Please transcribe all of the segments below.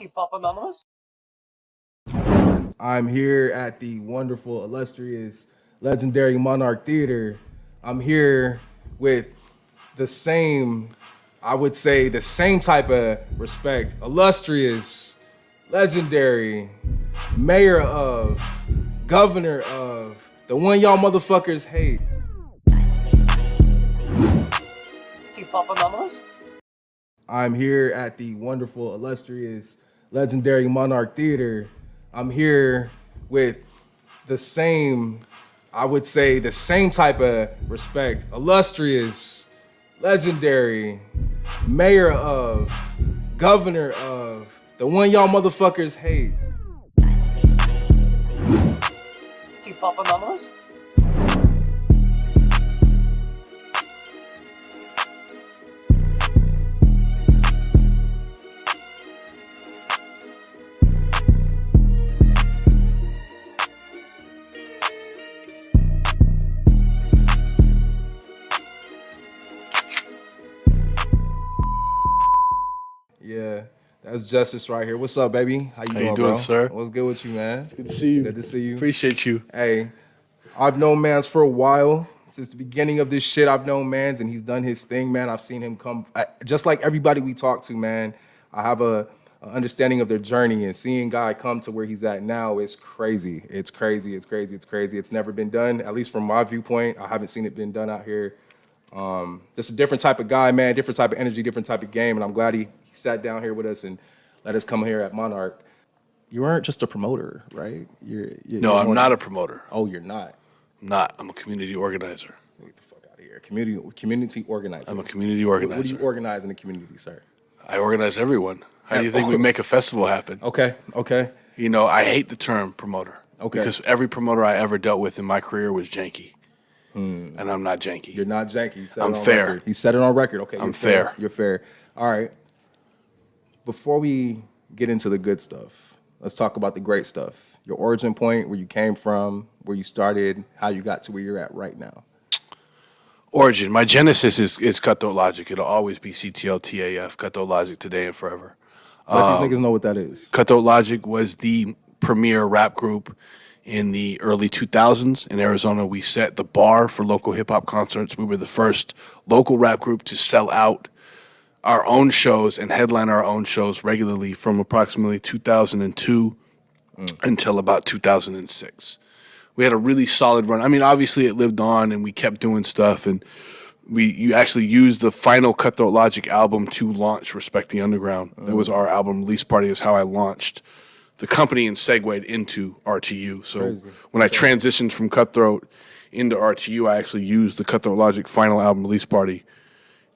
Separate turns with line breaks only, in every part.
Keep up anonymous.
I'm here at the wonderful, illustrious, legendary Monarch Theater. I'm here with the same, I would say, the same type of respect. Illustrious, legendary, mayor of, governor of, the one y'all motherfuckers hate.
Keep up anonymous.
I'm here at the wonderful, illustrious, legendary Monarch Theater. I'm here with the same, I would say, the same type of respect. Illustrious, legendary, mayor of, governor of, the one y'all motherfuckers hate.
Keep up anonymous.
Yeah, that's Justus right here. What's up, baby? How you doing,
doing,
bro?
sir?
What's good with you, man?
Good to see you.
Good to see you.
Appreciate you.
Hey, I've known Mans for a while. Since the beginning of this shit, I've known Mans, and he's done his thing, man. I've seen him come, just like everybody we talk to, man. I have a understanding of their journey, and seeing Guy come to where he's at now is crazy. It's crazy. It's crazy. It's crazy. It's never been done, at least from my viewpoint. I haven't seen it been done out here. Just a different type of guy, man. Different type of energy, different type of game, and I'm glad he sat down here with us and let us come here at Monarch. You aren't just a promoter, right?
No, I'm not a promoter.
Oh, you're not.
I'm a community organizer.
Get the fuck out of here. Community organizer.
I'm a community
What do
organizer.
you organize in the community, sir?
I organize everyone. How do you think we make a festival happen?
Okay.
You know, I hate the term promoter.
Okay.
Because every promoter I ever dealt with in my career was janky. And I'm not janky.
You're not janky. You said
I'm
it on
fair.
Record. He said it on record. Okay.
I'm fair.
You're fair. All right. Before we get into the good stuff, let's talk about the great stuff. Your origin point, where you came from, where you started, how you got to where you're at right now.
Origin. My genesis is Cutthroat Logic. It'll always be CTL TAF, Cutthroat Logic, today and forever.
Let these niggas know what that is.
Cutthroat Logic was the premier rap group in the early 2000s. In Arizona, we set the bar for local hip-hop concerts. We were the first local rap group to sell out our own shows and headline our own shows regularly from approximately 2002 until about 2006. We had a really solid run. I mean, obviously it lived on and we kept doing stuff, and you actually used the final Cutthroat Logic album to launch Respect the Underground. That was our album release party, is how I launched the company and segued into RTU. So
Crazy.
When I transitioned from Cutthroat into RTU, I actually used the Cutthroat Logic final album release party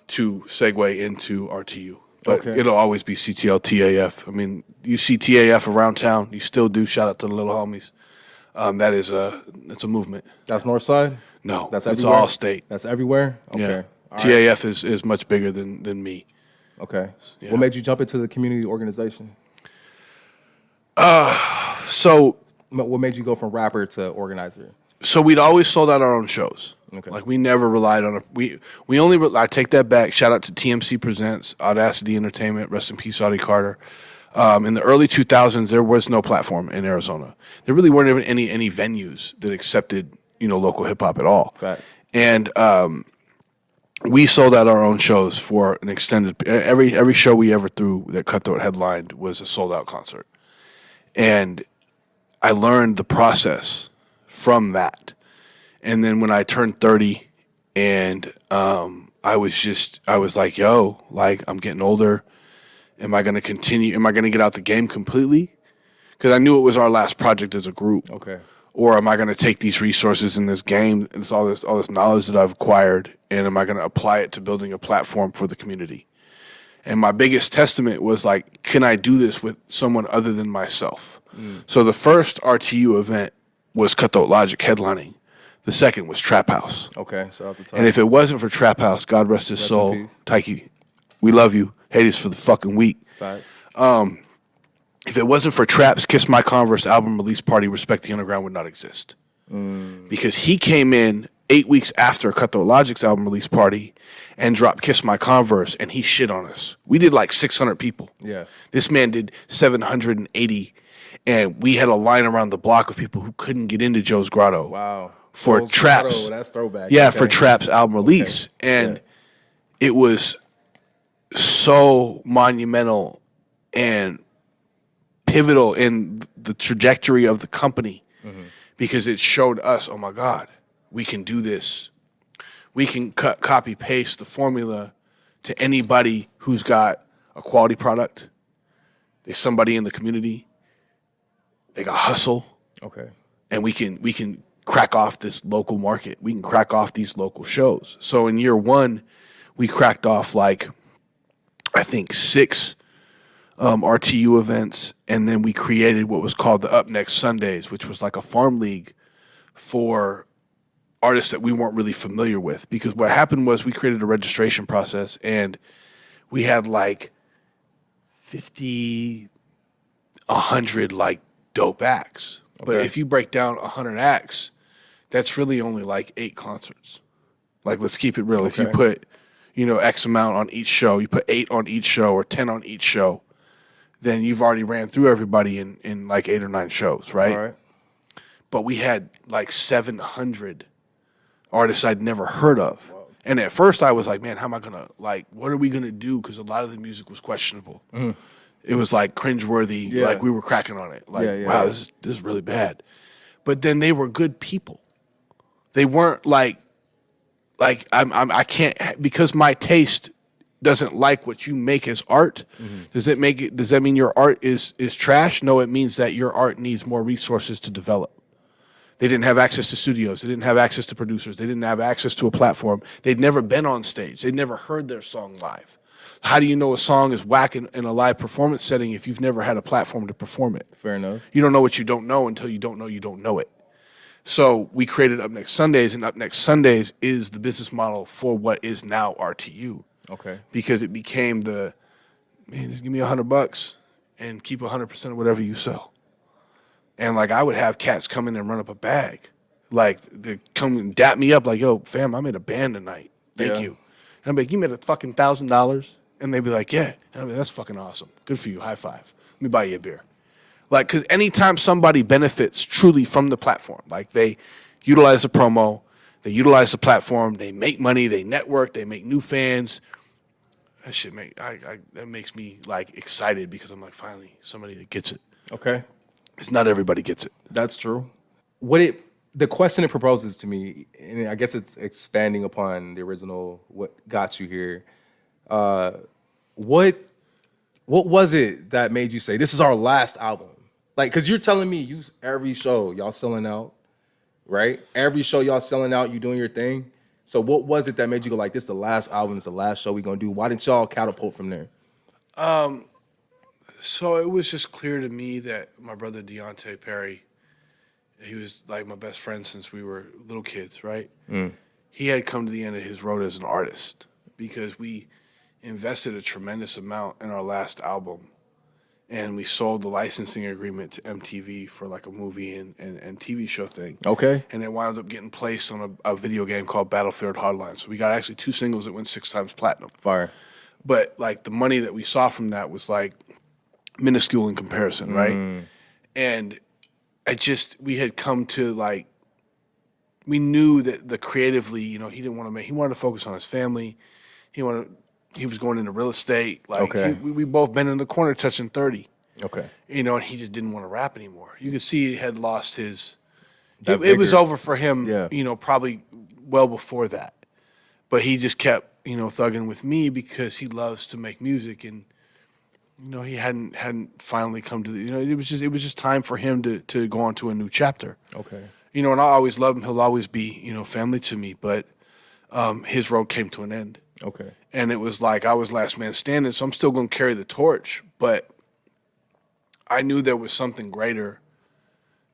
to segue into RTU. But
Okay.
it'll always be CTL TAF. I mean, you see TAF around town, you still do. Shout out to the little homies. It's a movement.
That's North Side?
No,
That's
it's
everywhere?
all state.
That's everywhere? Okay.
Yeah.
All right.
TAF is much bigger than me.
Okay.
Yeah.
What made you jump into the community organization?
So
What made you go from rapper to organizer?
we'd always sold out our own shows.
Okay.
Like we never relied on I take that back. Shout out to TMC Presents, Audacity Entertainment, rest in peace, Audie Carter. In the early 2000s, there was no platform in Arizona. There really weren't even any venues that accepted, local hip hop at all.
Facts.
And we sold out our own shows for an extended. Every show we ever threw that Cutthroat headlined was a sold out concert, and I learned the process from that. And then when I turned 30, and I was like, yo, like I'm getting older. Am I going to continue? Am I going to get out the game completely? Because I knew it was our last project as a group.
Okay.
Or am I going to take these resources in this game, and all this knowledge that I've acquired, and am I going to apply it to building a platform for the community? And my biggest testament was like, can I do this with someone other than myself? So the first RTU event was Cutthroat Logic headlining. The second was Trap House.
Okay. Shout out to Ty.
And if it wasn't for Trap House, God rest his
Rest in
soul,
peace.
Taiki, we love you. Haters for the fucking week.
Facts.
If it wasn't for Trap's Kiss My Converse album release party, Respect the Underground would not exist. Because he came in 8 weeks after Cutthroat Logic's album release party and dropped Kiss My Converse, and he shit on us. We did like 600 people.
Yeah.
This man did 780, and we had a line around the block of people who couldn't get into Joe's Grotto.
Wow.
For
Joe's
Traps.
Grotto, that's throwback.
Yeah,
Okay.
for Traps album release.
Okay.
And it was so monumental and pivotal in the trajectory of the company because it showed us, oh my God, we can do this. We can copy paste the formula to anybody who's got a quality product. There's somebody in the community. They got hustle.
Okay.
And we can crack off this local market. We can crack off these local shows. So in year one, we cracked off like, I think 6 RTU events, and then we created what was called the Up Next Sundays, which was like a farm league for artists that we weren't really familiar with. Because what happened was we created a registration process, and we had like 50, 100 like dope acts. But
Okay.
if you break down 100 acts, that's really only like 8 concerts. Like, let's keep it real. If you
Okay.
put, X amount on each show, you put 8 on each show or 10 on each show, then you've already ran through everybody in like 8 or 9 shows, right?
All right.
But we had like 700 artists I'd never heard of. And at first I was like, man, how am I going to, like, what are we going to do? Because a lot of the music was questionable. It was like cringeworthy,
Yeah.
like we were cracking on it. Like,
Yeah.
wow, this is really bad. But then they were good people. They weren't like I can't, because my taste doesn't like what you make as art. Does that mean your art is trash? No, it means that your art needs more resources to develop. They didn't have access to studios. They didn't have access to producers. They didn't have access to a platform. They'd never been on stage. They'd never heard their song live. How do you know a song is whack in a live performance setting if you've never had a platform to perform it?
Fair enough.
You don't know what you don't know until you don't know it. So we created Up Next Sundays, and Up Next Sundays is the business model for what is now RTU.
Okay.
Because it became just give me $100 and keep 100% of whatever you sell. And like I would have cats come in and run up a bag. Like they come and dap me up like, yo, fam, I'm in a band tonight. Thank
Yeah.
you. And I'm like, you made a fucking $1,000? And they'd be like, yeah. And I'm like, that's fucking awesome. Good for you. High five. Let me buy you a beer. Like, because anytime somebody benefits truly from the platform, like they utilize the promo, they utilize the platform, they make money, they network, they make new fans. That shit that makes me like excited because I'm like, finally, somebody that gets it.
Okay.
Because not everybody gets it.
That's true. The question it proposes to me, and I guess it's expanding upon the original, what got you here. What was it that made you say, this is our last album? Like, because you're telling me every show y'all selling out, right? Every show y'all selling out, you doing your thing. So what was it that made you go like, this is the last album, it's the last show we gonna do? Why didn't y'all catapult from there?
So it was just clear to me that my brother Deontay Perry, he was like my best friend since we were little kids, right? He had come to the end of his road as an artist because we invested a tremendous amount in our last album, and we sold the licensing agreement to MTV for like a movie and TV show thing.
Okay.
And it wound up getting placed on a video game called Battlefield Hardline. So we got actually 2 singles that went 6 times platinum.
Fire.
But like the money that we saw from that was like minuscule in comparison, right? And we had come to like, we knew that the creatively, he wanted to focus on his family. He was going into real estate. Like
Okay.
we both been in the corner touching 30.
Okay.
And he just didn't want to rap anymore. You could see he had lost his.
That
It was
vigor.
over for him.
Yeah.
Probably well before that. But he just kept thugging with me because he loves to make music, and he hadn't finally come to the. It was just time for him to go on to a new chapter.
Okay.
And I always love him. He'll always be family to me. But his road came to an end.
Okay.
And it was like I was last man standing, so I'm still going to carry the torch. But I knew there was something greater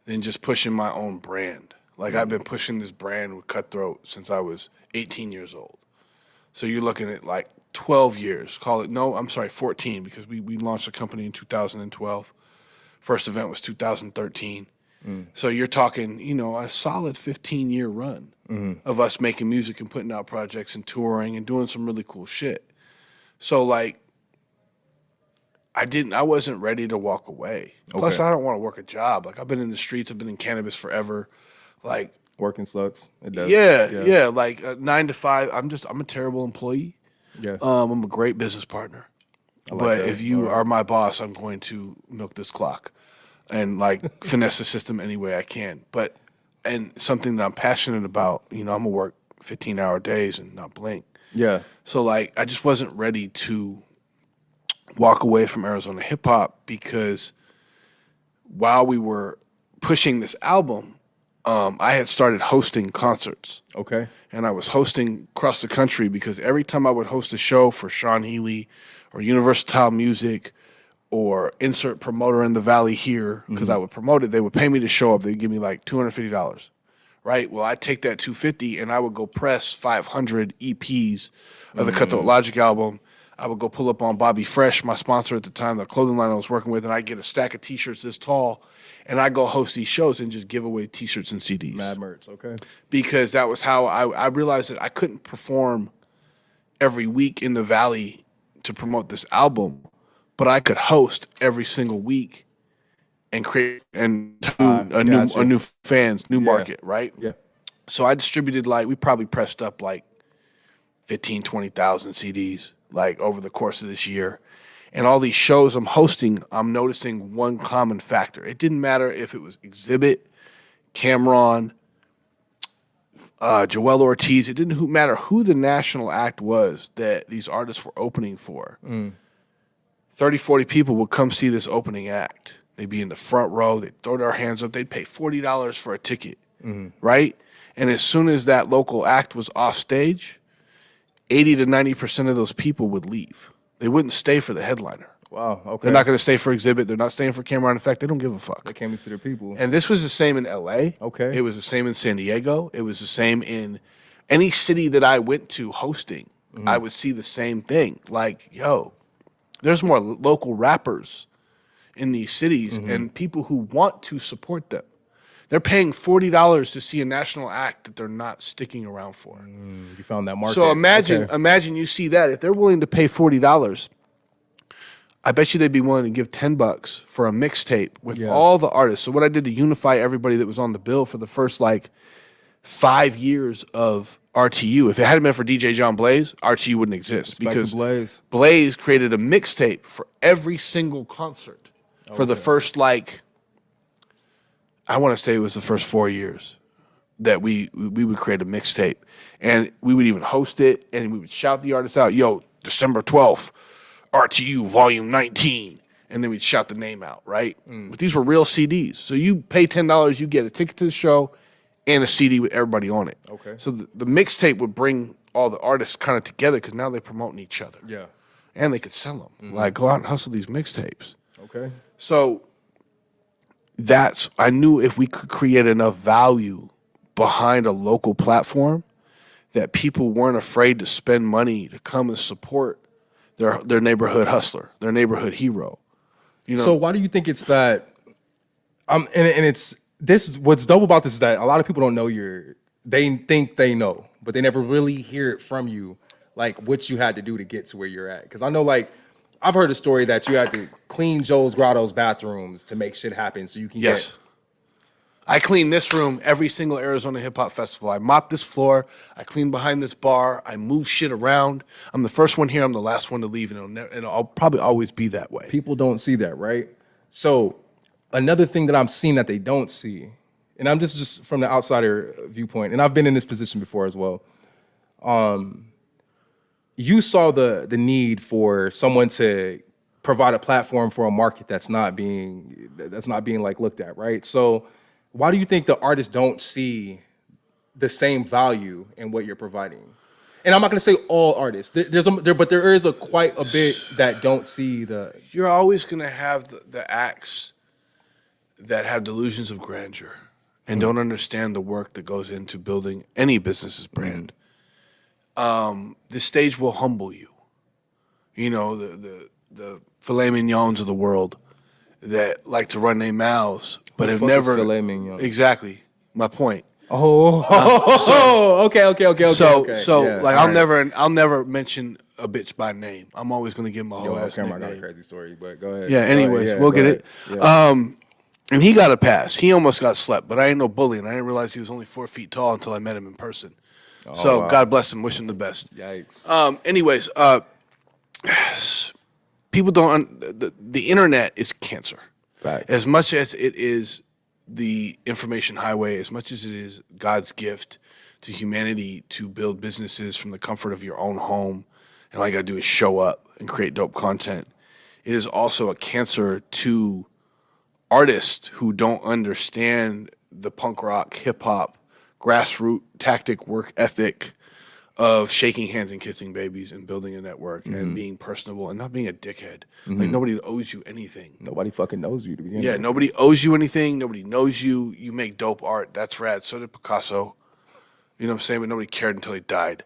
than just pushing my own brand. Like I've been pushing this brand with Cutthroat since I was 18 years old. So you're looking at like 12 years. 14 because we launched the company in 2012. First event was 2013. So you're talking, a solid 15-year run of us making music and putting out projects and touring and doing some really cool shit. So like, I wasn't ready to walk away. Plus,
Okay.
I don't want to work a job. Like, I've been in the streets, I've been in cannabis forever. Like,
Working sucks. It does.
yeah. Like 9 to 5. I'm a terrible employee.
Yeah.
I'm a great business partner.
like
But
that.
if you are my boss, I'm going to milk this clock and like finesse the system any way I can. And something that I'm passionate about, I'm gonna work 15-hour days and not blink.
Yeah.
So like, I just wasn't ready to walk away from Arizona hip hop because while we were pushing this album, I had started hosting concerts.
Okay.
And I was hosting across the country because every time I would host a show for Sean Healy or Universal Music or insert promoter in the Valley here, because I would promote it, they would pay me to show up. They'd give me like $250, right? Well, I'd take that $250 and I would go press 500 EPs of the Cut the Logic album. I would go pull up on Bobby Fresh, my sponsor at the time, the clothing line I was working with, and I'd get a stack of T-shirts this tall, and I'd go host these shows and just give away T-shirts and CDs.
Mad merch. Okay.
Because that was how I realized that I couldn't perform every week in the Valley to promote this album, but I could host every single week and create a new fans, new market, right?
Yeah.
So I distributed we probably pressed up like 15, 20,000 CDs like over the course of this year. And all these shows I'm hosting, I'm noticing one common factor. It didn't matter if it was Exhibit, Cameron, Joel Ortiz. It didn't matter who the national act was that these artists were opening for. 30, 40 people would come see this opening act. They'd be in the front row. They'd throw their hands up. They'd pay $40 for a ticket, right? And as soon as that local act was off stage, 80 to 90% of those people would leave. They wouldn't stay for the headliner.
Wow. Okay.
They're not going to stay for Exhibit. They're not staying for Cameron. In fact, they don't give a fuck.
They came to see their people.
And this was the same in LA.
Okay.
It was the same in San Diego. It was the same in any city that I went to hosting. I would see the same thing. Like, yo, there's more local rappers in these cities and people who want to support them. They're paying $40 to see a national act that they're not sticking around for.
You found that market.
So imagine
Okay.
imagine you see that. If they're willing to pay $40, I bet you they'd be willing to give $10 for a mixtape with all the artists. So what I did to unify everybody that was on the bill for the first 5 years of RTU, if it hadn't been for DJ John Blaze, RTU wouldn't exist.
Respect to
Because
Blaze.
Blaze created a mixtape for every single concert for the first I want to say it was the first 4 years that we would create a mixtape, and we would even host it, and we would shout the artists out, yo, December 12th, RTU Volume 19, and then we'd shout the name out, right? But these were real CDs. So you pay $10, you get a ticket to the show and a CD with everybody on it.
Okay.
So the mixtape would bring all the artists kind of together because now they're promoting each other.
Yeah.
And they could sell them. Go out and hustle these mixtapes.
Okay.
So I knew if we could create enough value behind a local platform that people weren't afraid to spend money to come and support their neighborhood hustler, their neighborhood hero.
So why do you think it's that? And it's this. What's dope about this is that a lot of people don't know they think they know, but they never really hear it from you, like what you had to do to get to where you're at. Because I know, I've heard a story that you had to clean Joe's Grotto's bathrooms to make shit happen so you can
Yes. I clean this room every single Arizona Hip Hop Festival. I mop this floor. I clean behind this bar. I move shit around. I'm the first one here. I'm the last one to leave, and it'll probably always be that way.
People don't see that, right? So another thing that I'm seeing that they don't see, and I'm just from the outsider viewpoint, and I've been in this position before as well. You saw the need for someone to provide a platform for a market that's not being looked at, right? So why do you think the artists don't see the same value in what you're providing? And I'm not going to say all artists. But there is quite a bit that don't see the.
You're always going to have the acts that have delusions of grandeur and don't understand the work that goes into building any business's brand. The stage will humble you. The filet mignons of the world that like to run their mouths, but have
fuck is
never
filet mignon?
exactly my point.
Oh, okay.
So
Yeah,
like
all
I'll never mention a bitch by name. I'm always gonna give him a whole ass
okay, I got a
nickname.
crazy story, but go ahead.
Yeah.
Go
Anyways,
ahead.
we'll
Go
get
ahead.
it.
Yeah.
And he got a pass. He almost got slept, but I ain't no bully, and I didn't realize he was only 4 feet tall until I met him in person. So
wow.
God bless him. Wish him the best.
Yikes.
Anyways, people don't. The internet is cancer.
Facts.
As much as it is the information highway, as much as it is God's gift to humanity to build businesses from the comfort of your own home, and all you gotta do is show up and create dope content, it is also a cancer to artists who don't understand the punk rock, hip hop, grassroots tactic work ethic of shaking hands and kissing babies and building a network and being personable and not being a dickhead. Like nobody owes you anything.
Nobody fucking knows you to begin
Yeah,
with.
nobody owes you anything. Nobody knows you. You make dope art. That's rad. So did Picasso. You know what I'm saying? But nobody cared until he died.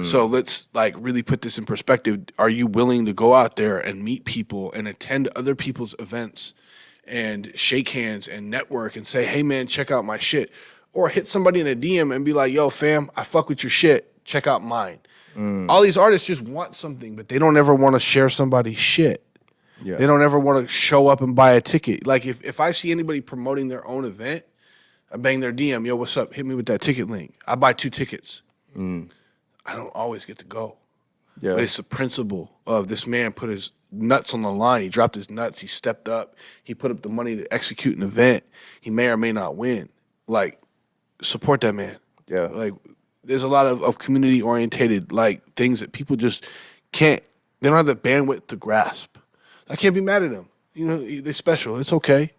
So let's like really put this in perspective. Are you willing to go out there and meet people and attend other people's events and shake hands and network and say, hey man, check out my shit? Or hit somebody in a DM and be like, yo fam, I fuck with your shit. Check out mine. All these artists just want something, but they don't ever want to share somebody's shit.
Yeah.
They don't ever want to show up and buy a ticket. Like if I see anybody promoting their own event, I bang their DM, yo, what's up? Hit me with that ticket link. I buy 2 tickets. I don't always get to go.
Yeah.
But it's the principle of this man put his nuts on the line. He dropped his nuts. He stepped up. He put up the money to execute an event. He may or may not win. Like, support that man.
Yeah.
Like, there's a lot of community orientated like things that people just can't. They don't have the bandwidth to grasp. I can't be mad at them. You know, they're special. It's okay.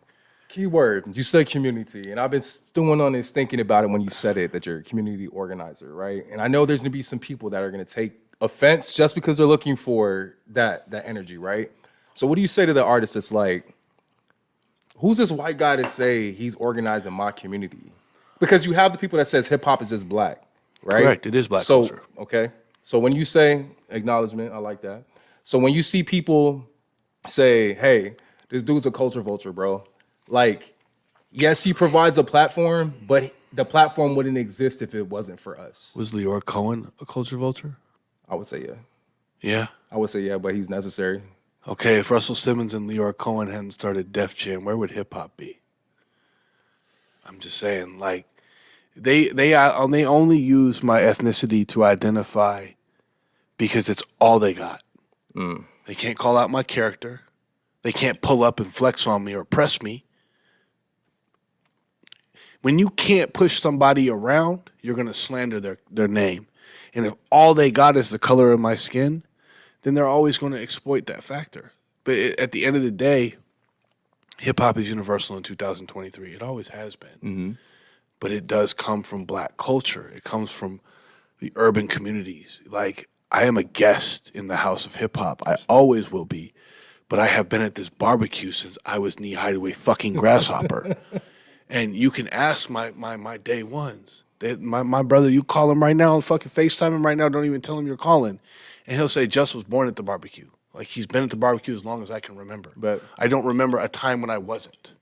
Keyword, you said community, and I've been stewing on this, thinking about it when you said it, that you're a community organizer, right? And I know there's gonna be some people that are gonna take offense just because they're looking for that energy, right? So what do you say to the artist that's like, who's this white guy to say he's organizing my community? Because you have the people that says hip hop is just black, right?
Correct, it is black
so,
culture.
Okay, so when you say acknowledgement, I like that. So when you see people say, hey, this dude's a culture vulture, bro. Like, yes, he provides a platform, but the platform wouldn't exist if it wasn't for us.
Was Leor Cohen a culture vulture?
I would say yeah.
Yeah.
I would say yeah, but he's necessary.
Okay, if Russell Simmons and Leor Cohen hadn't started Def Jam, where would hip hop be? I'm just saying, like, they only use my ethnicity to identify because it's all they got. They can't call out my character. They can't pull up and flex on me or press me. When you can't push somebody around, you're going to slander their name. And if all they got is the color of my skin, then they're always going to exploit that factor. But at the end of the day, hip-hop is universal in 2023. It always has been. But it does come from black culture. It comes from the urban communities. Like, I am a guest in the house of hip-hop. I always will be. But I have been at this barbecue since I was knee-high to a fucking grasshopper. And you can ask my day ones. My brother, you call him right now, fucking FaceTime him right now, don't even tell him you're calling. And he'll say, Justus was born at the barbecue. Like, he's been at the barbecue as long as I can remember.
But
I don't remember a time when I wasn't.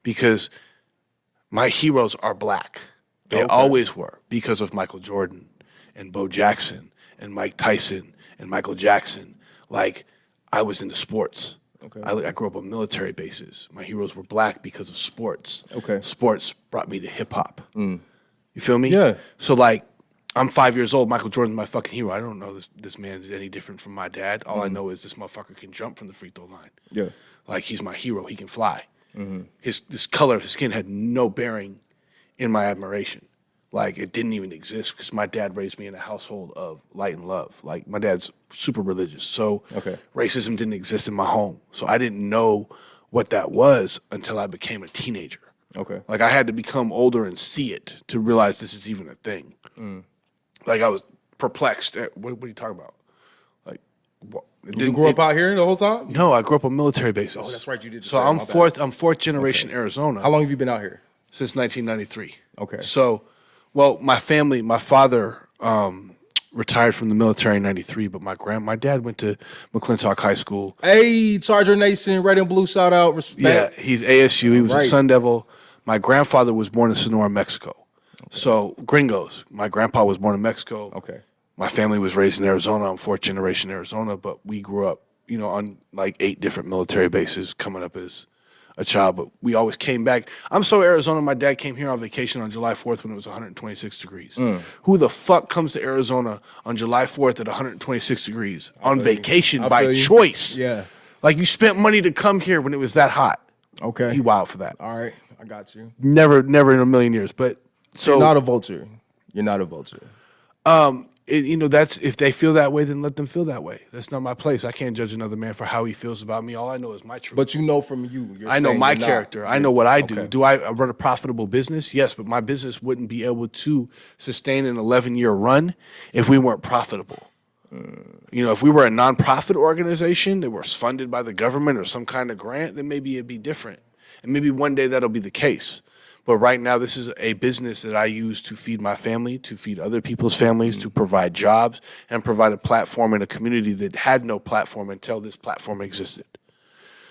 Because my heroes are black. They always were, because of Michael Jordan and Bo Jackson and Mike Tyson and Michael Jackson. Like, I was into sports.
Okay.
I grew up on military bases. My heroes were black because of sports.
Okay.
Sports brought me to hip hop. You feel me?
Yeah.
So like, I'm 5 years old. Michael Jordan's my fucking hero. I don't know this man's any different from my dad. All I know is this motherfucker can jump from the free throw line.
yeah.
Like, he's my hero. He can fly. This color of his skin had no bearing in my admiration. Like, it didn't even exist because my dad raised me in a household of light and love. Like, my dad's super religious. So racism didn't exist in my home. So I didn't know what that was until I became a teenager.
Okay.
Like, I had to become older and see it to realize this is even a thing. Like, I was perplexed at, what are you talking about? Like, what?
You grew up out here the whole time?
No, I grew up on military bases.
Oh, that's right. You did. Just
So
say it,
I'm
my bad.
fourth generation Arizona.
How long have you been out here?
Since 1993.
Okay.
So, well, my family, my father retired from the military in '93, but my dad went to McClintock High School.
Hey, Charger Nation, red and blue, shout out, respect.
Yeah, he's ASU. He was a
Right.
Sun Devil. My grandfather was born in Sonora, Mexico. So gringos. My grandpa was born in Mexico.
Okay.
My family was raised in Arizona. I'm fourth generation Arizona, but we grew up, on like 8 different military bases coming up as a child. But we always came back. I'm so Arizona. My dad came here on vacation on July 4th when it was 126 degrees. Who the fuck comes to Arizona on July 4th at 126 degrees on vacation by choice?
Yeah.
Like you spent money to come here when it was that hot.
Okay.
You wild for that.
All right. I got you.
Never in a million years. But so
You're not a vulture. You're not a vulture.
that's if they feel that way, then let them feel that way. That's not my place. I can't judge another man for how he feels about me. All I know is my truth.
But you know from you. You're
I know
saying
my
you're not.
character. I know what I do.
Okay.
Do I run a profitable business? Yes, but my business wouldn't be able to sustain an 11-year run if we weren't profitable. If we were a nonprofit organization that was funded by the government or some kind of grant, then maybe it'd be different. And maybe one day that'll be the case. But right now, this is a business that I use to feed my family, to feed other people's families, to provide jobs, and provide a platform in a community that had no platform until this platform existed.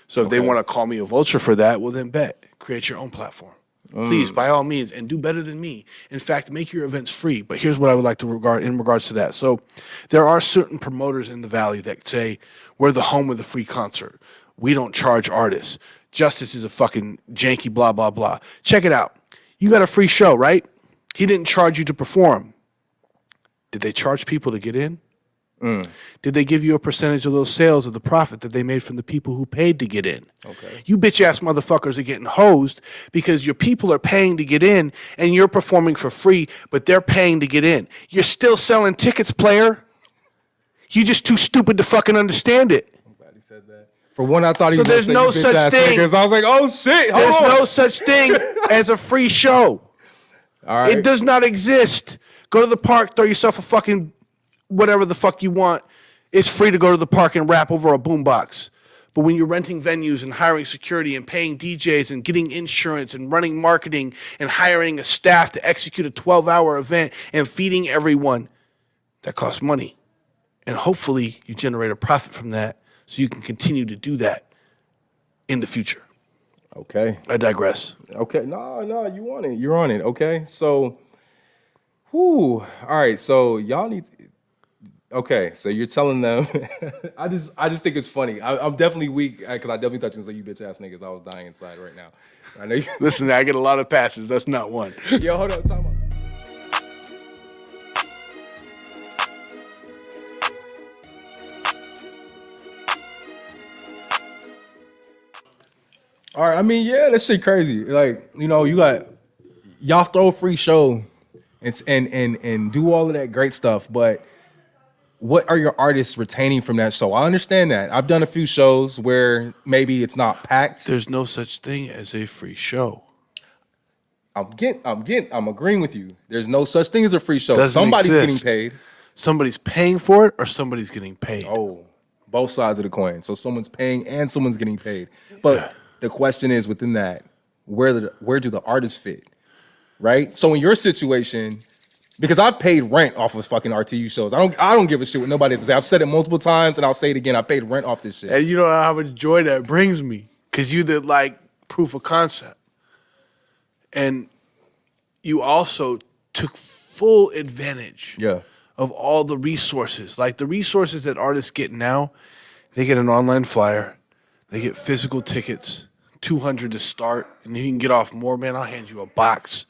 So if they want to call me a vulture for that, well, then bet. Create your own platform. Please, by all means, and do better than me. In fact, make your events free. But here's what I would like to regard in regards to that. So there are certain promoters in the Valley that say, we're the home of the free concert. We don't charge artists. Justus is a fucking janky blah, blah, blah. Check it out. You got a free show, right? He didn't charge you to perform. Did they charge people to get in? Did they give you a percentage of those sales of the profit that they made from the people who paid to get in?
Okay.
You bitch-ass motherfuckers are getting hosed because your people are paying to get in and you're performing for free, but they're paying to get in. You're still selling tickets, player. You're just too stupid to fucking understand it.
I'm glad he said that. For one, I thought he
So
was
there's
gonna
no
say
such
bitch-ass
thing.
niggas. I was like, oh shit, hold
There's
on.
no such thing as a free show.
All right.
It does not exist. Go to the park, throw yourself a fucking whatever the fuck you want. It's free to go to the park and rap over a boombox. But when you're renting venues and hiring security and paying DJs and getting insurance and running marketing and hiring a staff to execute a 12-hour event and feeding everyone, that costs money. And hopefully you generate a profit from that so you can continue to do that in the future.
Okay.
I digress.
Okay. No, you on it. You're on it. Okay. So, all right. So y'all need. Okay. So you're telling them. I just think it's funny. I'm definitely weak because I definitely thought you were you bitch ass niggas. I was dying inside right now. I know.
Listen, I get a lot of passes. That's not one.
Yo, hold on. Time out. All right, I mean, yeah, that shit crazy. Like, you got y'all throw a free show and do all of that great stuff, but what are your artists retaining from that show? I understand that. I've done a few shows where maybe it's not packed.
There's no such thing as a free show.
I'm agreeing with you. There's no such thing as a free show.
Doesn't
Somebody's
exist.
getting paid.
Somebody's paying for it or somebody's getting paid.
Oh, both sides of the coin. So someone's paying and someone's getting paid. But the question is within that, where do the artists fit? Right? So in your situation, because I've paid rent off of fucking RTU shows. I don't give a shit what nobody has to say. I've said it multiple times and I'll say it again. I paid rent off this shit.
And you know how much joy that brings me. Because you did like proof of concept. And you also took full advantage of all the resources. Like the resources that artists get now, they get an online flyer, they get physical tickets, $200 to start, and if you can get off more, man, I'll hand you a box.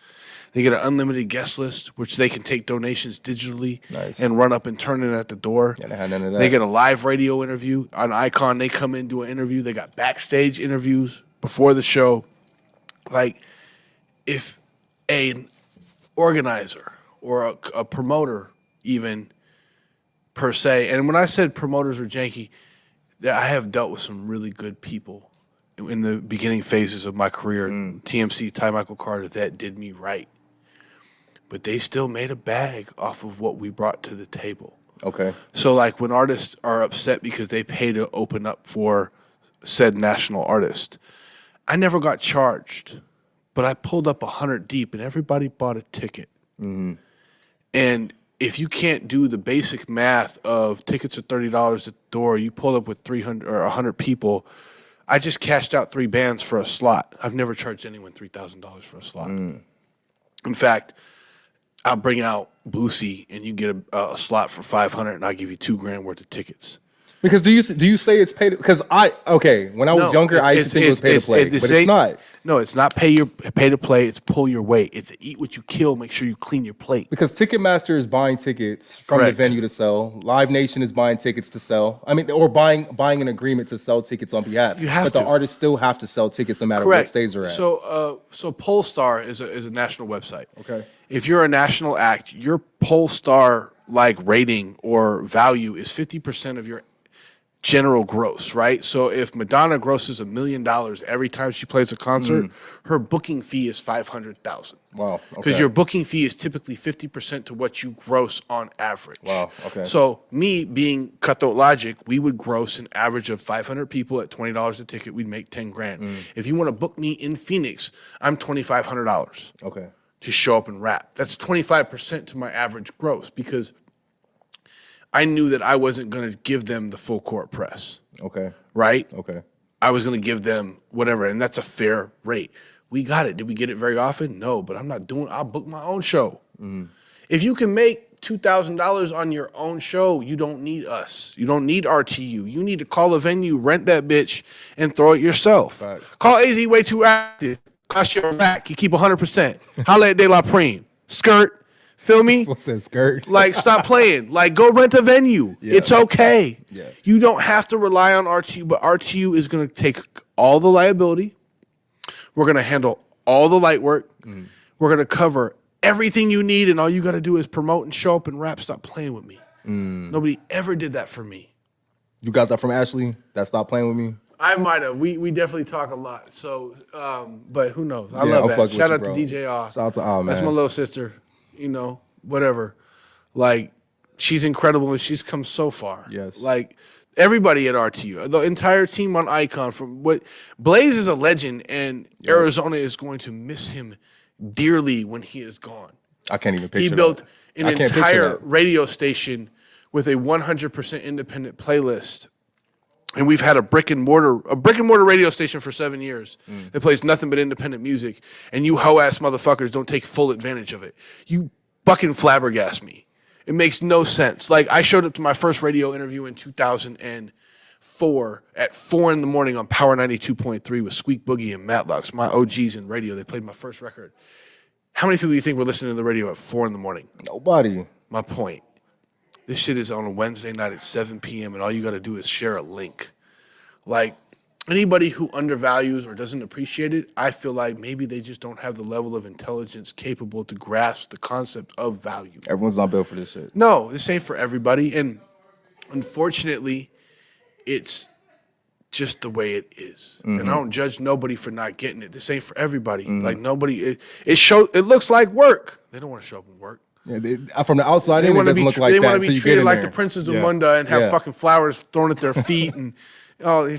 They get an unlimited guest list, which they can take donations digitally and run up and turn it at the door.
Yeah, they had none of that.
They get a live radio interview. On Icon, they come in, do an interview. They got backstage interviews before the show. Like, if an organizer or a promoter even, per se, and when I said promoters are janky, I have dealt with some really good people in the beginning phases of my career. TMC, Ty Michael Carter, that did me right. But they still made a bag off of what we brought to the table.
Okay.
So like when artists are upset because they pay to open up for said national artist, I never got charged, but I pulled up 100 deep and everybody bought a ticket. And if you can't do the basic math of tickets are $30 at the door, you pull up with 300 or 100 people. I just cashed out 3 bands for a slot. I've never charged anyone $3,000 for a slot. In fact, I'll bring out Boosie and you get a slot for $500, and I'll give you $2,000 worth of tickets.
Because do you say it's pay to, because when I was younger I used to think it was pay to play, but it's not.
No, it's not pay to play. It's pull your weight. It's eat what you kill. Make sure you clean your plate.
Because Ticketmaster is buying tickets from
Correct.
the venue to sell. Live Nation is buying tickets to sell. I mean, or buying an agreement to sell tickets on behalf.
You have
but
to.
the artists still have to sell tickets no matter what stage they're at.
So Polestar is a national website.
Okay.
If you're a national act, your Polestar rating or value is 50% of your general gross, right? So if Madonna grosses $1 million every time she plays a concert, her booking fee is $500,000.
Wow. Okay.
Because your booking fee is typically 50% to what you gross on average.
Wow. Okay.
So me being Cutthroat Logic, we would gross an average of 500 people at $20 a ticket. We'd make $10,000. If you want to book me in Phoenix, I'm $2,500.
Okay.
To show up and rap. That's 25% to my average gross because I knew that I wasn't going to give them the full court press.
Okay.
Right?
Okay.
I was going to give them whatever, and that's a fair rate. We got it. Did we get it very often? No, but I'll book my own show. If you can make $2,000 on your own show, you don't need us. You don't need RTU. You need to call a venue, rent that bitch, and throw it yourself.
Right.
Call AZ Way Too Active. Cost your back. You keep 100%. Holla at De La Preme. Skirt. Feel me?
What's that skirt?
Stop playing. Go rent a venue.
Yeah.
It's okay.
Yeah.
You don't have to rely on RTU, but RTU is going to take all the liability. We're going to handle all the light work. We're going to cover everything you need, and all you got to do is promote and show up and rap. Stop playing with me. Nobody ever did that for me.
You got that from Ashley? That Stop Playing With Me?
I might have. We definitely talk a lot. So, but who knows? I
Yeah,
love
I'll
that.
fuck with
Shout
you,
out
bro.
to DJ Aw.
Shout out to Aw, man.
That's my little sister. Whatever. She's incredible and she's come so far.
Yes.
Everybody at RTU, the entire team on Icon, from what Blaze is a legend, and Arizona is going to miss him dearly when he is gone.
I can't even picture
He built
that.
an
I can't picture
entire
that.
radio station with a 100% independent playlist. And we've had a brick and mortar radio station for 7 years that plays nothing but independent music. And you hoe-ass motherfuckers don't take full advantage of it. You fucking flabbergast me. It makes no sense. I showed up to my first radio interview in 2004 at 4 in the morning on Power 92.3 with Squeak Boogie and Matlocks, my OGs in radio. They played my first record. How many people do you think were listening to the radio at 4 in the morning?
Nobody.
My point. This shit is on a Wednesday night at 7 p.m. and all you got to do is share a link. Anybody who undervalues or doesn't appreciate it, I feel like maybe they just don't have the level of intelligence capable to grasp the concept of value.
Everyone's not built for this shit.
No, this ain't for everybody. And unfortunately, it's just the way it is. And I don't judge nobody for not getting it. This ain't for everybody. Nobody, it looks like work. They don't want to show up and work.
Yeah, from the outside, it doesn't look like
they
that.
want to be
until you
treated
get in
like
there.
the princes of
Yeah.
Munda and have
Yeah.
fucking flowers thrown at their feet and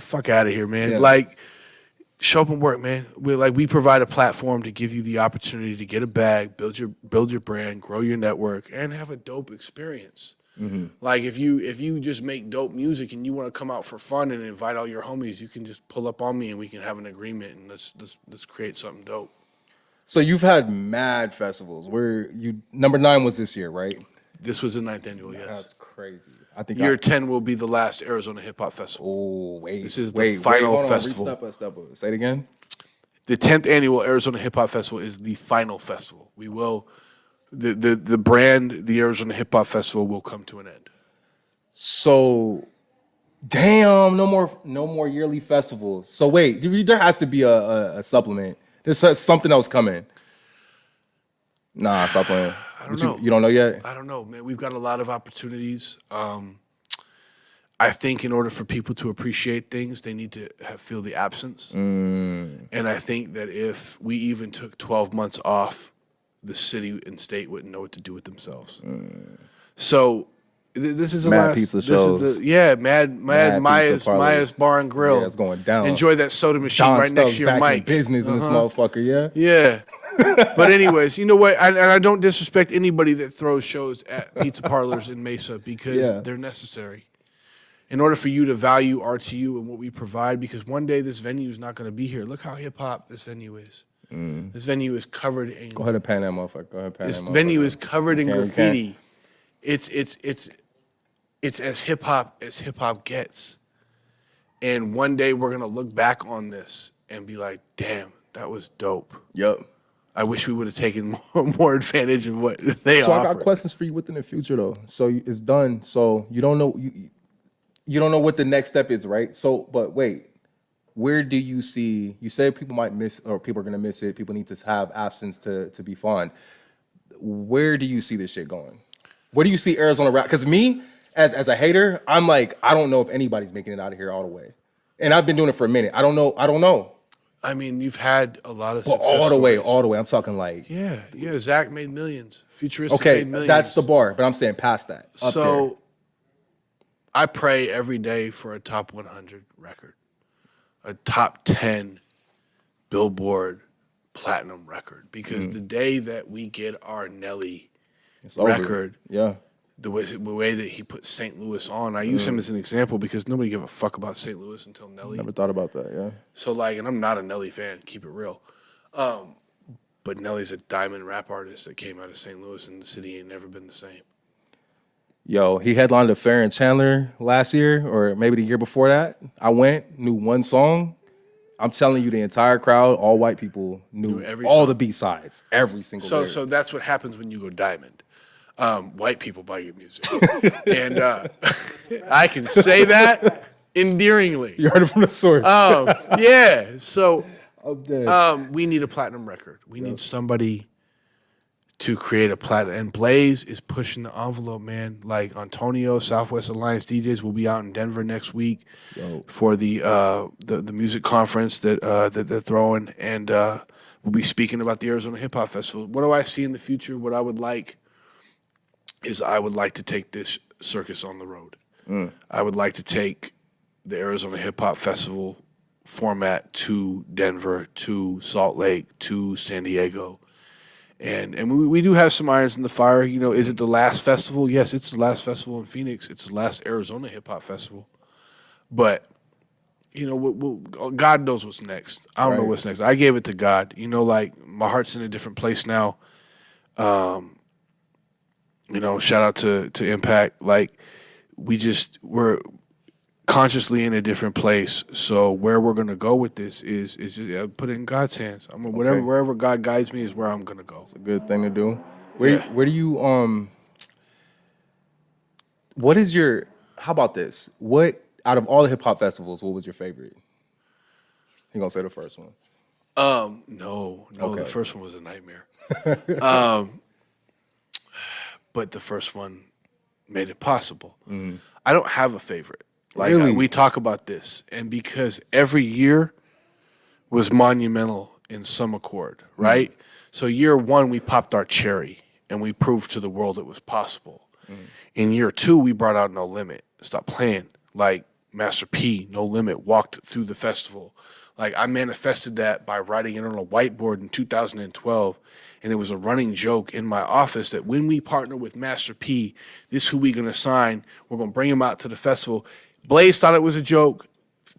fuck out of here, man.
Yeah.
Show up and work, man. We provide a platform to give you the opportunity to get a bag, build your brand, grow your network, and have a dope experience. If you just make dope music and you want to come out for fun and invite all your homies, you can just pull up on me and we can have an agreement and let's create something dope.
So you've had mad festivals. Number 9 was this year, right?
This was the 9th annual, yes.
That's crazy. I think
Year 10 will be the last Arizona Hip Hop Festival.
Oh wait,
This is the final
hold on.
festival.
Step up. Say it again.
The 10th annual Arizona Hip Hop Festival is the final festival. We will, the brand, the Arizona Hip Hop Festival will come to an end.
So, damn, no more yearly festivals. So wait, there has to be a supplement. There's something else coming. Nah, stop playing.
I don't know.
You don't know yet?
I don't know, man. We've got a lot of opportunities. I think in order for people to appreciate things, they need to feel the absence. And I think that if we even took 12 months off, the city and state wouldn't know what to do with themselves. So This is the
Mad
last.
pizza
this
shows.
Is Mad
Pizza
Maya's
parlors.
Bar and Grill.
Yeah, it's going down.
Enjoy that soda machine
Don
right next
Stubbs
to your
back
mic.
in business in this motherfucker, yeah?
Yeah. But anyways, you know what? And I don't disrespect anybody that throws shows at pizza parlors in Mesa because they're necessary. In order for you to value RTU and what we provide, because one day this venue is not going to be here. Look how hip hop this venue is. This venue is covered in.
Go ahead and pan that motherfucker. Go ahead and pan
This
that motherfucker.
venue is covered in
You
graffiti. It's as hip hop gets. And one day we're gonna look back on this and be like, damn, that was dope.
Yep.
I wish we would have taken more advantage of what they
So
offer.
I got questions for you within the future though. So it's done. So you don't know you don't know what the next step is, right? So but wait, where do you see? You say people might miss or people are gonna miss it. People need to have absence to be fun. Where do you see this shit going? Where do you see Arizona rap? Because me, as a hater, I'm like, I don't know if anybody's making it out of here all the way. And I've been doing it for a minute. I don't know.
I mean, you've had a lot of
But
success
all the way. I'm talking like
Yeah. Zach made millions. Futuristic
okay,
made millions.
that's the bar. But I'm saying past that. Up
So
there.
I pray every day for a top 100 record, a top 10 Billboard platinum record, because the day that we get our Nelly
It's over.
record,
Yeah.
the way that he put St. Louis on, I use him as an example because nobody gave a fuck about St. Louis until Nelly.
Never thought about that, yeah.
So like, and I'm not a Nelly fan, keep it real. But Nelly's a diamond rap artist that came out of St. Louis, and the city ain't never been the same.
Yo, he headlined a Fair and Chandler last year, or maybe the year before that. I went, knew one song. I'm telling you, the entire crowd, all white people, knew
every
all
song.
the B-sides, every single lyric.
So that's what happens when you go diamond. White people buy your music. And I can say that endearingly.
You heard it from the source.
Yeah. So
I'm dead.
we need a platinum record. We need somebody to create a platinum. And Blaze is pushing the envelope, man. Like Antonio, Southwest Alliance DJs will be out in Denver next week for the music conference that they're throwing, and we'll be speaking about the Arizona Hip Hop Festival. What do I see in the future? What I would like is I would like to take this circus on the road. I would like to take the Arizona Hip Hop Festival format to Denver, to Salt Lake, to San Diego. And we do have some irons in the fire. You know, is it the last festival? Yes, it's the last festival in Phoenix. It's the last Arizona Hip Hop Festival. But, you know, God knows what's next. I don't know what's next. I gave it to God. You know, like, my heart's in a different place now. You know, shout out to Impact. Like, we're consciously in a different place. So where we're gonna go with this is just put it in God's hands. Wherever God guides me is where I'm gonna go.
It's a good thing to do. Where do you what is your, how about this? What, out of all the hip hop festivals, what was your favorite? You gonna say the first one?
No,
Okay.
the first one was a nightmare. But the first one made it possible. I don't have a favorite. Like,
Really?
we talk about this, and because every year was monumental in some accord, right? So year one, we popped our cherry, and we proved to the world it was possible. In year two, we brought out No Limit. Stop playing. Like, Master P, No Limit, walked through the festival. Like, I manifested that by writing it on a whiteboard in 2012, and it was a running joke in my office that when we partner with Master P, this is who we gonna sign. We're gonna bring him out to the festival. Blaze thought it was a joke.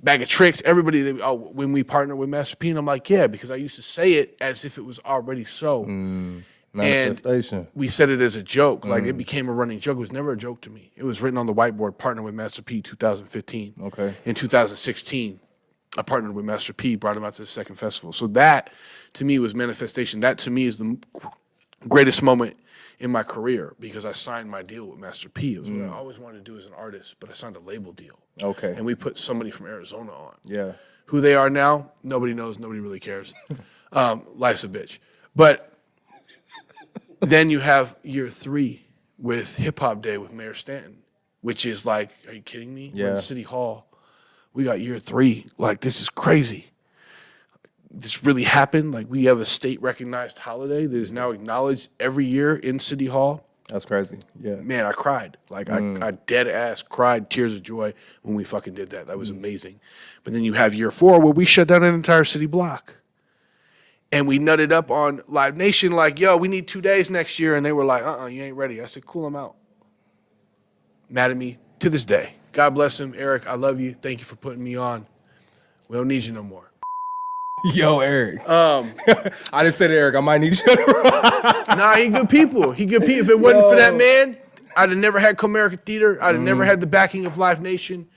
Bag of Tricks, everybody, when we partner with Master P, and I'm like, yeah, because I used to say it as if it was already so.
Manifestation.
And we said it as a joke. Like, it became a running joke. It was never a joke to me. It was written on the whiteboard, partner with Master P 2015.
Okay.
In 2016, I partnered with Master P, brought him out to the second festival. So that, to me, was manifestation. That, to me, is the greatest moment in my career because I signed my deal with Master P. It was what I always wanted to do as an artist, but I signed a label deal.
Okay.
And we put somebody from Arizona on.
Yeah.
Who they are now, nobody knows. Nobody really cares. Life's a bitch. But then you have year three with Hip Hop Day with Mayor Stanton, which is like, are you kidding me? We're
Yeah.
in City Hall. We got year three. Like, this is crazy. This really happened. Like, we have a state-recognized holiday that is now acknowledged every year in City Hall.
That's crazy. Yeah.
Man, I cried. Like, I dead ass cried tears of joy when we fucking did that. That was amazing. But then you have year 4 where we shut down an entire city block. And we nutted up on Live Nation like, yo, we need 2 days next year. And they were like, you ain't ready. I said, cool, I'm out. Mad at me to this day. God bless him. Eric, I love you. Thank you for putting me on. We don't need you no more.
Yo, Eric. I didn't say to Eric, I might need you.
Nah, he good people. He good people. If it wasn't for that man, I'd have never had Comerica Theater. I'd have never had the backing of Live Nation.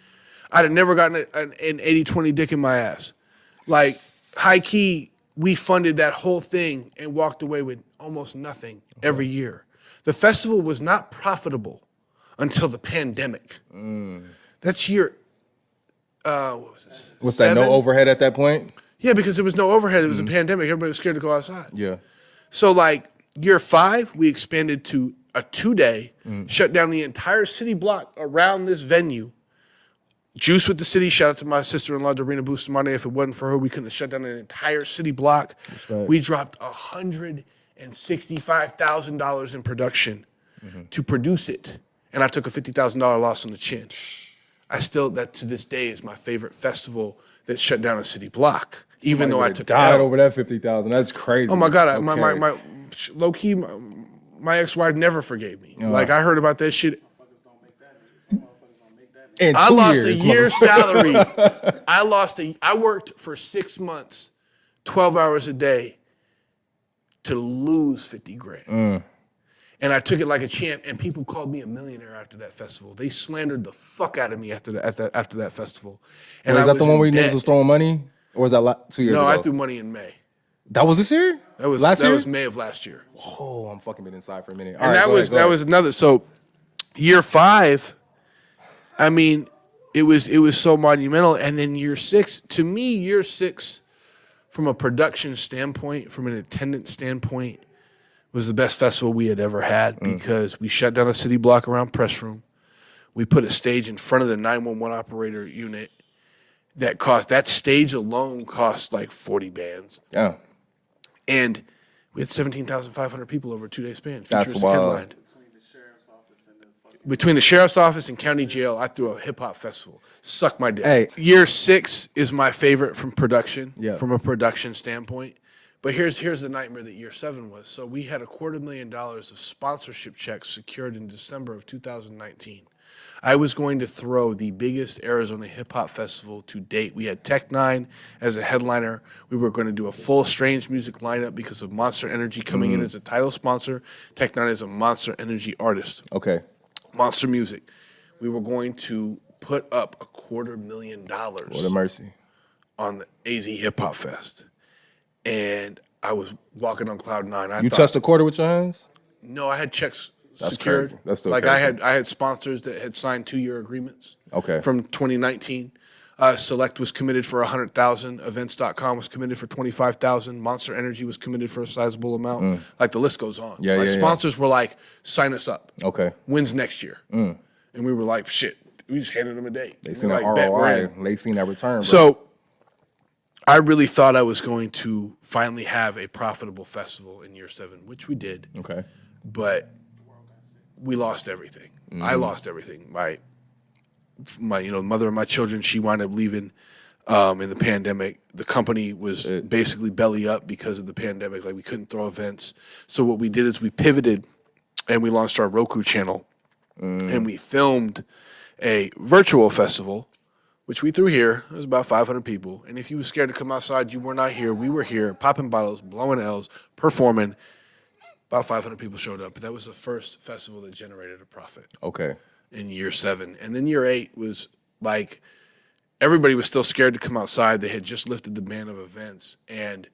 I'd have never gotten an 80-20 dick in my ass. Like, high key, we funded that whole thing and walked away with almost nothing every year. The festival was not profitable until the pandemic. That's year, what was this?
What's that, no overhead at that point?
Yeah, because there was no overhead. It was a pandemic. Everybody was scared to go outside.
Yeah.
So, like, year 5, we expanded to a 2-day, shut down the entire city block around this venue. Juice with the city. Shout out to my sister-in-law, Dorina Bustamante. If it wasn't for her, we couldn't have shut down an entire city block.
Respect.
We dropped $165,000 in production to produce it. And I took a $50,000 loss on the chin. That to this day is my favorite festival that shut down a city block. Even though I took
died over that 50,000. That's crazy.
Oh my God!
Okay.
My low key, my ex-wife never forgave me. Like, I heard about that shit.
In
I
2
lost
years,
a year's salary. I worked for 6 months, 12 hours a day, to lose 50 grand. And I took it like a champ, and people called me a millionaire after that festival. They slandered the fuck out of me after that festival. And
was that the one where you
debt.
niggas was throwing money? Or was that 2 years ago?
No, I threw money in May.
That was this year?
That was
last year?
That was May of last year.
Oh, I'm fucking been inside for a minute.
And that was another. So year 5, I mean, it was so monumental. And then year 6, to me, year 6, from a production standpoint, from an attendance standpoint, was the best festival we had ever had because we shut down a city block around Press Room. We put a stage in front of the 911 operator unit that stage alone cost like 40 bands.
Yeah.
And we had 17,500 people over a 2-day span.
That's wild.
Headlined. Between the sheriff's office and county jail, I threw a hip hop festival. Suck my dick.
Hey.
Year 6 is my favorite from production,
Yeah.
from a production standpoint. But here's the nightmare that year 7 was. So we had $250,000 of sponsorship checks secured in December of 2019. I was going to throw the biggest Arizona hip hop festival to date. We had Tech Nine as a headliner. We were going to do a full Strange Music lineup because of Monster Energy coming in as a title sponsor. Tech Nine is a Monster Energy artist.
Okay.
Monster Music. We were going to put up $250,000
What a mercy.
on the AZ Hip Hop Fest. And I was walking on cloud 9.
You touched a quarter with your hands?
No, I had checks
That's
secured.
crazy. That's still
like
crazy.
I had sponsors that had signed 2-year agreements.
Okay.
From 2019. Select was committed for $100,000. Events.com was committed for $25,000. Monster Energy was committed for a sizable amount. Like, the list goes on.
Yeah,
like,
yeah,
sponsors were like, sign us up.
Okay.
When's next year? And we were like, shit. We just handed them a date.
They
And
seen
they're
that
like, "Bet, we're
ROI.
in."
They seen that return, bro.
So I really thought I was going to finally have a profitable festival in year 7, which we did.
Okay.
But we lost everything. I lost everything. My mother of my children, she wound up leaving in the pandemic. The company was basically belly up because of the pandemic. Like, we couldn't throw events. So what we did is we pivoted and we launched our Roku channel and we filmed a virtual festival, which we threw here. It was about 500 people. And if you were scared to come outside, you were not here. We were here, popping bottles, blowing L's, performing. About 500 people showed up. But that was the first festival that generated a profit
Okay.
in year 7. And then year 8 was like, everybody was still scared to come outside. They had just lifted the ban of events. And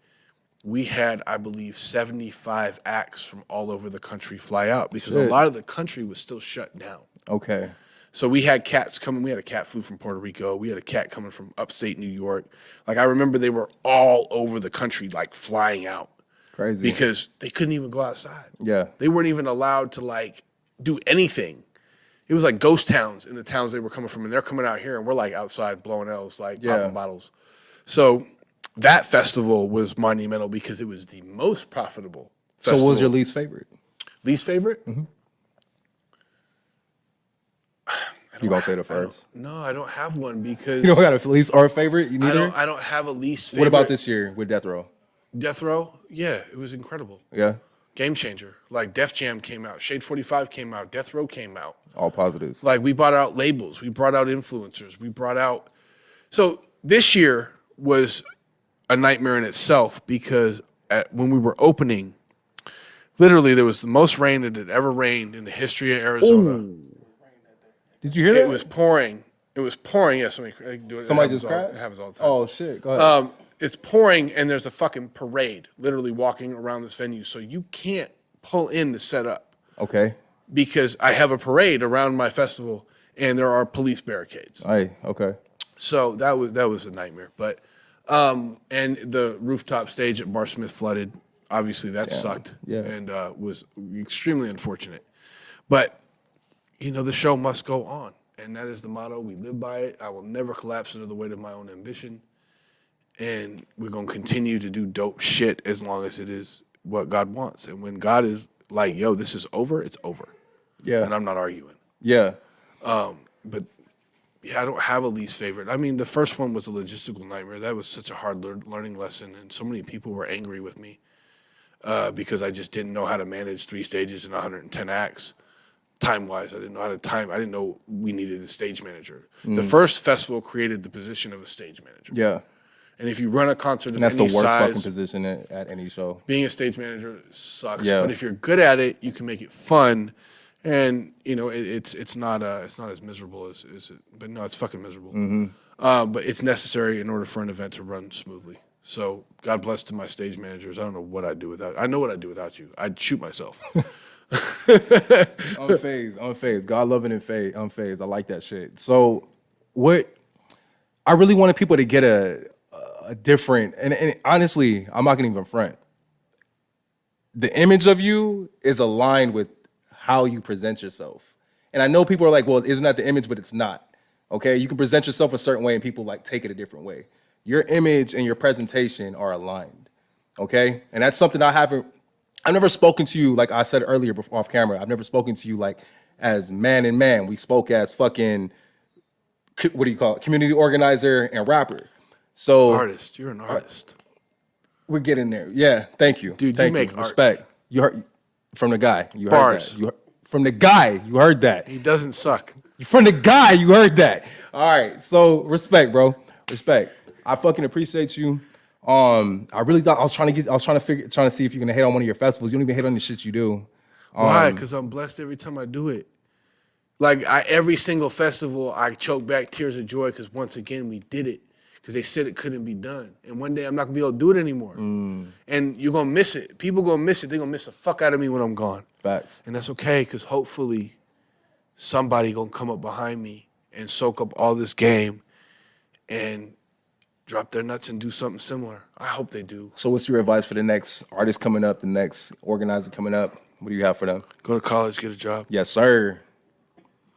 we had, I believe, 75 acts from all over the country fly out because a lot of the country was still shut down.
Okay.
So we had cats coming. We had a cat flew from Puerto Rico. We had a cat coming from upstate New York. Like, I remember they were all over the country, like, flying out.
Crazy.
Because they couldn't even go outside.
Yeah.
They weren't even allowed to, like, do anything. It was like ghost towns in the towns they were coming from. And they're coming out here, and we're, like, outside blowing L's, like, popping bottles. So that festival was monumental because it was the most profitable festival.
So what was your least favorite?
Least favorite?
You gonna say the first?
No, I don't have one because
You don't got a least or a favorite? You neither?
I don't have a least favorite.
What about this year with Death Row?
Death Row? Yeah, it was incredible.
Yeah.
Game changer. Like Def Jam came out, Shade 45 came out, Death Row came out.
All positives.
Like we brought out labels, we brought out influencers, we brought out. So this year was a nightmare in itself because when we were opening, literally there was the most rain that had ever rained in the history of Arizona.
Ooh. Did you hear that?
It was pouring. It was pouring. Yeah, somebody do it.
Somebody just crashed?
It happens all the time.
Oh shit! Go ahead.
It's pouring, and there's a fucking parade literally walking around this venue. So you can't pull in to set up.
Okay.
Because I have a parade around my festival, and there are police barricades.
Aye. Okay.
So that was a nightmare. But and the rooftop stage at Bar Smith flooded. Obviously, that sucked.
Yeah.
And was extremely unfortunate. But the show must go on, and that is the motto. We live by it. I will never collapse under the weight of my own ambition. And we're going to continue to do dope shit as long as it is what God wants. And when God is like, yo, this is over, it's over.
Yeah.
And I'm not arguing.
Yeah.
But, yeah, I don't have a least favorite. I mean, the first one was a logistical nightmare. That was such a hard learning lesson. And so many people were angry with me because I just didn't know how to manage 3 stages and 110 acts. Time-wise, I didn't know how to time. I didn't know we needed a stage manager. The first festival created the position of a stage manager.
Yeah.
And if you run a concert of
That's the
any
worst
size,
fucking position at any show.
being a stage manager sucks.
Yeah.
But if you're good at it, you can make it fun, and it's not as miserable as it. But no, it's fucking miserable. But it's necessary in order for an event to run smoothly. So God bless to my stage managers. I don't know what I'd do without. I know what I'd do without you. I'd shoot myself.
Unfazed. God loving and unfazed. I like that shit. So what I really wanted people to get a different, and honestly, I'm not gonna even front. The image of you is aligned with how you present yourself. And I know people are like, well, isn't that the image? But it's not. Okay, you can present yourself a certain way and people like take it a different way. Your image and your presentation are aligned. Okay, and that's something I've never spoken to you, like I said earlier before off camera, I've never spoken to you like as man and man. We spoke as fucking, what do you call it, community organizer and rapper. So
Artist, you're an artist.
we're getting there. Yeah, thank you.
Dude,
thank
you make art.
Respect. You heard from the guy. You heard
Bars.
that. From the guy, you heard that.
He doesn't suck.
From the guy, you heard that. All right, so respect, bro. Respect. I fucking appreciate you. I really thought I was trying to see if you're gonna hate on one of your festivals. You don't even hate on the shit you do.
Why? Because I'm blessed every time I do it. Like every single festival, I choke back tears of joy because once again we did it. Because they said it couldn't be done, and one day I'm not gonna be able to do it anymore. And you're gonna miss it. People gonna miss it. They're gonna miss the fuck out of me when I'm gone.
Facts.
And that's okay, because hopefully somebody gonna come up behind me and soak up all this game and drop their nuts and do something similar. I hope they do.
So what's your advice for the next artist coming up, the next organizer coming up? What do you have for them?
Go to college, get a job.
Yes, sir.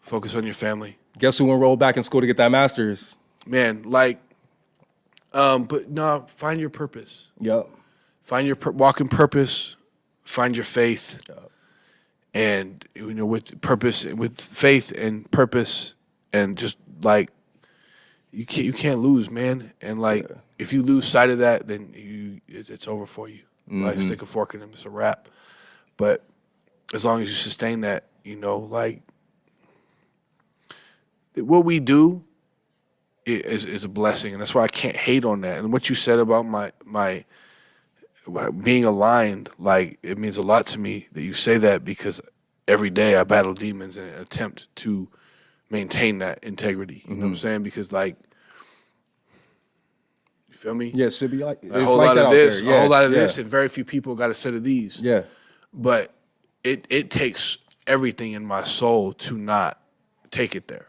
Focus on your family.
Guess who enrolled back in school to get that master's?
Man, but no, find your purpose.
Yep.
Find your walk in purpose. Find your faith.
Yep.
And with purpose, with faith and purpose, and just like you can't lose, man. And if you lose sight of that, then it's over for you. Like stick a fork in them, it's a wrap. But as long as you sustain that, what we do is a blessing, and that's why I can't hate on that. And what you said about my being aligned, it means a lot to me that you say that, because every day I battle demons in an attempt to maintain that integrity. You know what I'm saying? Because you feel me?
Yeah, should be like
a whole lot of this, a whole lot of this, and very few people got a set of these.
Yeah.
But it takes everything in my soul to not take it there.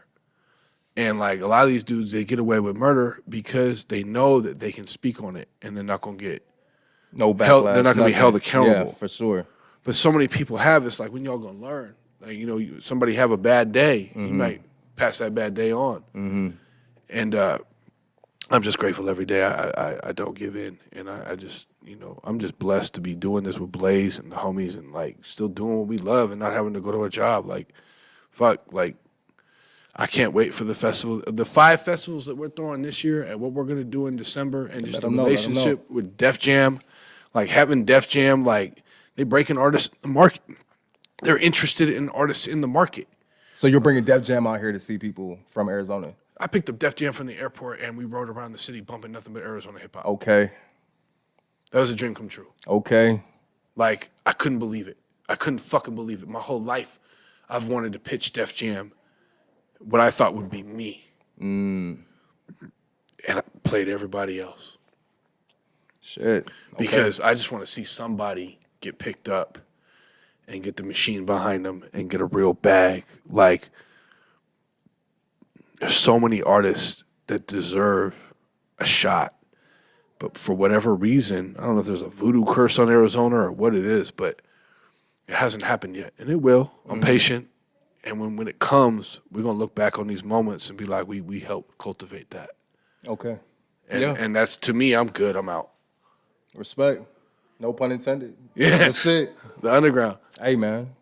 And a lot of these dudes, they get away with murder because they know that they can speak on it and they're not going to get
no backlash.
They're not going to be held accountable.
Yeah, for sure.
But so many people have, it's when y'all going to learn? Somebody have a bad day, you might pass that bad day on. And I'm just grateful every day. I don't give in. And I just, I'm just blessed to be doing this with Blaze and the homies and still doing what we love and not having to go to a job. I can't wait for the festival. The 5 festivals that we're throwing this year and what we're going to do in December, and just the relationship with Def Jam, like having Def Jam, like they breaking artists in the market. They're interested in artists in the market.
So you're bringing Def Jam out here to see people from Arizona?
I picked up Def Jam from the airport, and we rode around the city bumping nothing but Arizona hip hop.
Okay.
That was a dream come true.
Okay.
Like, I couldn't believe it. I couldn't fucking believe it. My whole life, I've wanted to pitch Def Jam what I thought would be me. And I played everybody else.
Shit. Okay.
Because I just want to see somebody get picked up and get the machine behind them and get a real bag. Like, there's so many artists that deserve a shot. But for whatever reason, I don't know if there's a voodoo curse on Arizona or what it is, but it hasn't happened yet. And it will. I'm patient. And when it comes, we're going to look back on these moments and be like, we helped cultivate that.
Okay.
And that's, to me, I'm good. I'm out.
Respect. No pun intended.
Yeah.
That's it.
The underground.
Hey, man.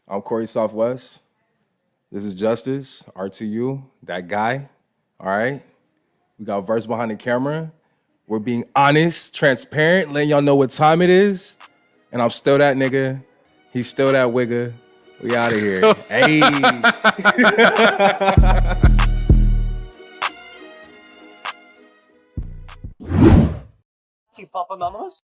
I'm Corey Southwest. This is Justus, RTU, that guy. All right? We got Verse behind the camera. We're being honest, transparent, letting y'all know what time it is. And I'm still that nigga. He's still that wigger. We out of here. Hey.
Keith Papa Mamas?